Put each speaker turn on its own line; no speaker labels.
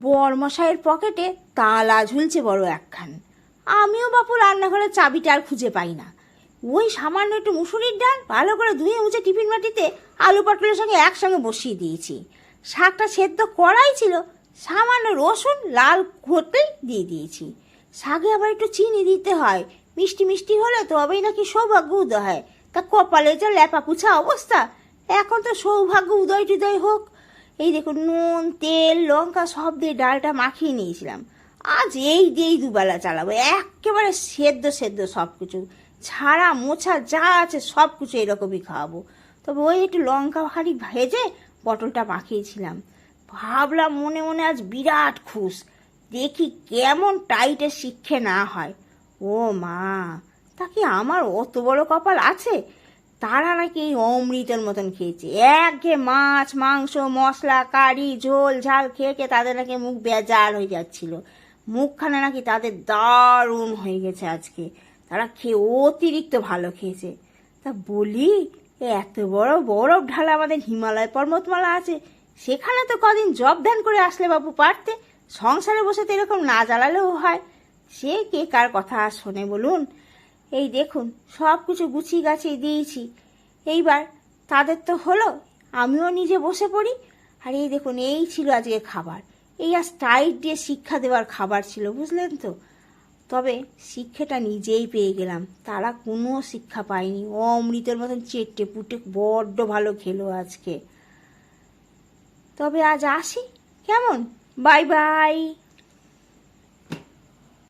বরমশাইয়ের পকেটে তালা ঝুলছে বড় একখান। আমিও বাপু রান্নাঘরের চাবিটা আর খুঁজে পাই না। ওই সামান্য একটু মুসুরির ডাল ভালো করে ধুয়ে মুছে টিফিন বাটিতে আলু পটলের সঙ্গে একসঙ্গে বসিয়ে দিয়েছি। শাকটা সেদ্ধ করাই ছিল, সামান্য রসুন লাল হতেই দিয়ে দিয়েছি। শাকে আবার একটু চিনি দিতে হয়, মিষ্টি মিষ্টি হলে তবেই নাকি সৌভাগ্য উদয় হয়। তা কপালে যা ল্যাপা পুছা অবস্থা, এখন তো সৌভাগ্য উদয় টুদয় হোক। এই দেখুন, নুন তেল লঙ্কা সব দিয়ে ডালটা মাখিয়ে নিয়েছিলাম। আজ এই দিয়েই দুবেলা চালাবো, একেবারে সেদ্ধ সেদ্ধ সব কিছু, ছাড়া মোছা যা আছে সব কিছু এরকমই খাওয়াবো। তবে ওই একটু লঙ্কা খালি ভেজে পটলটা মাখিয়েছিলাম। ভাবলাম মনে মনে আজ বিরাট খুশ, দেখি কেমন টাইটে শিক্ষে না হয়। ও মা, তা কি আমার অত বড় কপাল আছে? তারা নাকি এই অমৃতের মতন খেয়েছে, একঘেয়ে মাছ মাংস মশলা কারি ঝোল ঝাল খেয়ে খেয়ে তাদের নাকি মুখ বেজার হয়ে যাচ্ছিল। মুখখানে নাকি তাদের দারুণ হয়ে গেছে আজকে, তারা খেয়ে অতিরিক্ত ভালো খেয়েছে। তা বলি, এত বড় বরফ ঢালা আমাদের হিমালয় পর্বতমালা আছে, সেখানে তো কদিন জব ধ্যান করে আসলে বাবু পারতে। সংসারে বসে তো এরকম না জ্বালালেও হয়। সে কে কার কথা আর শোনে বলুন। এই দেখুন, সব কিছু গুছিয়ে গাছিয়ে দিয়েছি। এইবার তাদের তো হলো, আমিও নিজে বসে পড়ি। আর এই দেখুন, এই ছিল আজকে খাবার। এই আজ টাইট দিয়ে শিক্ষা দেওয়ার খাবার ছিল, বুঝলেন তো। তবে শিক্ষাটা নিজেই পেয়ে গেলাম, তারা কোনো শিক্ষা পায়নি। অমৃতের মতন চেটে পুটে বড্ড ভালো খেলো আজকে। তবে আজ আসি কেমন, বাই বাই।